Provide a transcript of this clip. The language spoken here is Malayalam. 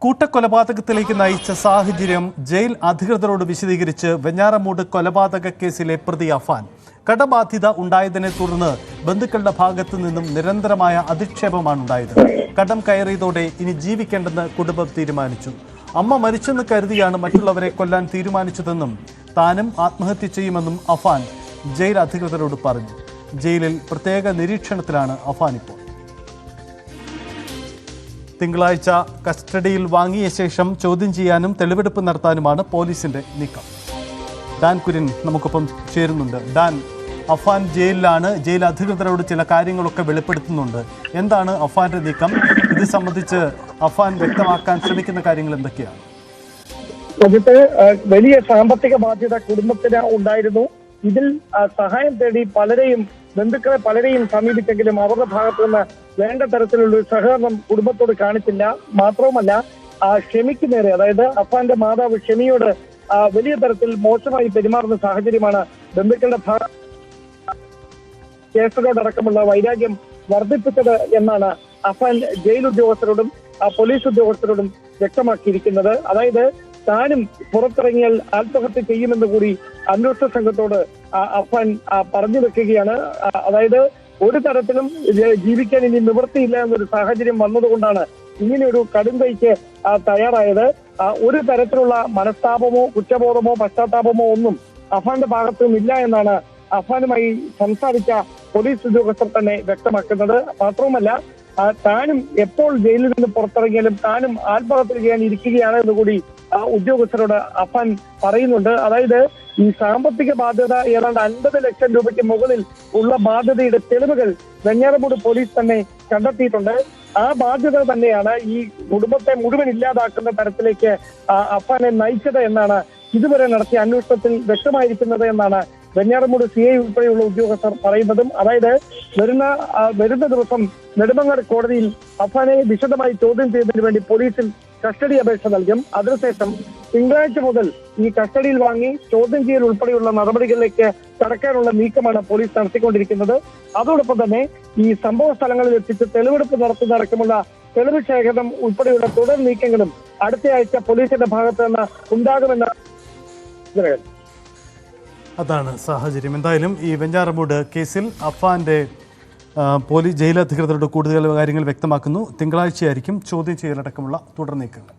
കൂട്ടക്കൊലപാതകത്തിലേക്ക് നയിച്ച സാഹചര്യം ജയിൽ അധികൃതരോട് വിശദീകരിച്ച് വെഞ്ഞാറമൂട് കൊലപാതക കേസിലെ പ്രതി അഫാൻ. കടബാധ്യത ഉണ്ടായതിനെ തുടർന്ന് ബന്ധുക്കളുടെ ഭാഗത്തു നിന്നും നിരന്തരമായ അധിക്ഷേപമാണ് ഉണ്ടായത്. കടം കയറിയതോടെ ഇനി ജീവിക്കേണ്ടെന്ന് കുടുംബം തീരുമാനിച്ചു. അമ്മ മരിച്ചെന്ന് കരുതിയാണ് മറ്റുള്ളവരെ കൊല്ലാൻ തീരുമാനിച്ചതെന്നും താനും ആത്മഹത്യ ചെയ്യുമെന്നും അഫാൻ ജയിൽ അധികൃതരോട് പറഞ്ഞു. ജയിലിൽ പ്രത്യേക നിരീക്ഷണത്തിലാണ് അഫാൻ ഇപ്പോൾ. തിങ്കളാഴ്ച കസ്റ്റഡിയിൽ വാങ്ങിയ ശേഷം ചോദ്യം ചെയ്യാനും തെളിവെടുപ്പ് നടത്താനുമാണ് പോലീസിന്റെ നീക്കം. ഡാൻ കുര്യൻ നമുക്കൊപ്പം ചേരുന്നുണ്ട്. ഡാൻ, അഫാൻ ജയിലിലാണ്. ജയിൽ അധികൃതരോട് ചില കാര്യങ്ങളൊക്കെ വെളിപ്പെടുത്തുന്നുണ്ട്. എന്താണ് അഫാന്റെ നീക്കം? ഇത് സംബന്ധിച്ച് അഫാൻ വ്യക്തമാക്കാൻ ശ്രമിക്കുന്ന കാര്യങ്ങൾ എന്തൊക്കെയാണ്? വലിയ സാമ്പത്തിക ബാധ്യത കുടുംബത്തിന് ഉണ്ടായിരുന്നു. ഇതിൽ സഹായം തേടി ബന്ധുക്കളെ പലരെയും സമീപിച്ചെങ്കിലും അവരുടെ ഭാഗത്തു നിന്ന് വേണ്ട തരത്തിലുള്ള ഒരു സഹകരണം കുടുംബത്തോട് കാണിച്ചില്ല. മാത്രവുമല്ല, ഷെമിക്ക് അതായത് അഫാന്റെ മാതാവ് ഷെമിയോട് വലിയ തരത്തിൽ മോശമായി പെരുമാറുന്ന സാഹചര്യമാണ് ബന്ധുക്കളുടെ കേസുകളോടക്കമുള്ള വൈരാഗ്യം വർദ്ധിപ്പിച്ചത് എന്നാണ് അഫാൻ ജയിൽ ഉദ്യോഗസ്ഥരോടും പോലീസ് ഉദ്യോഗസ്ഥരോടും വ്യക്തമാക്കിയിരിക്കുന്നത്. അതായത് താനും പുറത്തിറങ്ങിയാൽ ആത്മഹത്യ ചെയ്യുമെന്ന് കൂടി അന്വേഷണ സംഘത്തോട് അഫാൻ പറഞ്ഞു വെക്കുകയാണ്. അതായത് ഒരു തരത്തിലും ജീവിക്കാൻ ഇനി നിവൃത്തിയില്ല എന്നൊരു സാഹചര്യം വന്നതുകൊണ്ടാണ് ഇങ്ങനെയൊരു കടുംകൈക്ക് തയ്യാറായത്. ഒരു തരത്തിലുള്ള മനസ്താപമോ കുറ്റബോധമോ പശ്ചാത്താപമോ ഒന്നും അഫാന്റെ ഭാഗത്തും ഇല്ല എന്നാണ് അഫാനുമായി സംസാരിച്ച പോലീസ് ഉദ്യോഗസ്ഥർ തന്നെ വ്യക്തമാക്കുന്നത്. മാത്രവുമല്ല, താനും എപ്പോൾ ജയിലിൽ നിന്ന് പുറത്തിറങ്ങിയാലും താനും ആത്മഹത്യ ചെയ്യാൻ ഇരിക്കുകയാണ് എന്ന് കൂടി ഉദ്യോഗസ്ഥരോട് അഫാൻ പറയുന്നുണ്ട്. അതായത് ഈ സാമ്പത്തിക ബാധ്യത ഏതാണ്ട് 50 ലക്ഷം രൂപയ്ക്ക് മുകളിൽ ഉള്ള ബാധ്യതയുടെ തെളിവുകൾ വെഞ്ഞാറമൂട് പോലീസ് തന്നെ കണ്ടെത്തിയിട്ടുണ്ട്. ആ ബാധ്യത തന്നെയാണ് ഈ കുടുംബത്തെ മുഴുവൻ ഇല്ലാതാക്കുന്ന തരത്തിലേക്ക് അഫാനെ നയിച്ചത് എന്നാണ് ഇതുവരെ നടത്തിയ അന്വേഷണത്തിൽ വ്യക്തമായിരിക്കുന്നത് എന്നാണ് വെഞ്ഞാറമൂട് CI ഉൾപ്പെടെയുള്ള ഉദ്യോഗസ്ഥർ പറയുന്നതും. അതായത് വരുന്ന ദിവസം നെടുമങ്ങാട് കോടതിയിൽ അഫാനെ വിശദമായി ചോദ്യം ചെയ്യുന്നതിന് വേണ്ടി പോലീസിൽ കസ്റ്റഡി അപേക്ഷ നൽകും. അതിനുശേഷം തിങ്കളാഴ്ച മുതൽ ഈ കസ്റ്റഡിയിൽ വാങ്ങി ചോദ്യം ചെയ്യൽ ഉൾപ്പെടെയുള്ള നടപടികളിലേക്ക് കടക്കാനുള്ള നീക്കമാണ് പോലീസ് നടത്തിക്കൊണ്ടിരിക്കുന്നത്. അതോടൊപ്പം തന്നെ ഈ സംഭവ സ്ഥലങ്ങളിൽ എത്തിച്ച് തെളിവെടുപ്പ് നടത്തുന്നതടക്കമുള്ള തെളിവ് ശേഖരണം ഉൾപ്പെടെയുള്ള തുടർ നീക്കങ്ങളും അടുത്തയാഴ്ച പോലീസിന്റെ ഭാഗത്ത് നിന്ന് ഉണ്ടാകുമെന്ന് അതാണ് സാഹചര്യം. എന്തായാലും ഈ വെഞ്ഞാറമൂട് കേസിൽ അഫാന്റെ പോലീസ് ജയിൽ അധികൃതരുടെ കൂടുതൽ കാര്യങ്ങൾ വ്യക്തമാക്കുന്നു. തിങ്കളാഴ്ചയായിരിക്കും ചോദ്യം ചെയ്യലടക്കമുള്ള തുടർ നീക്കങ്ങൾ.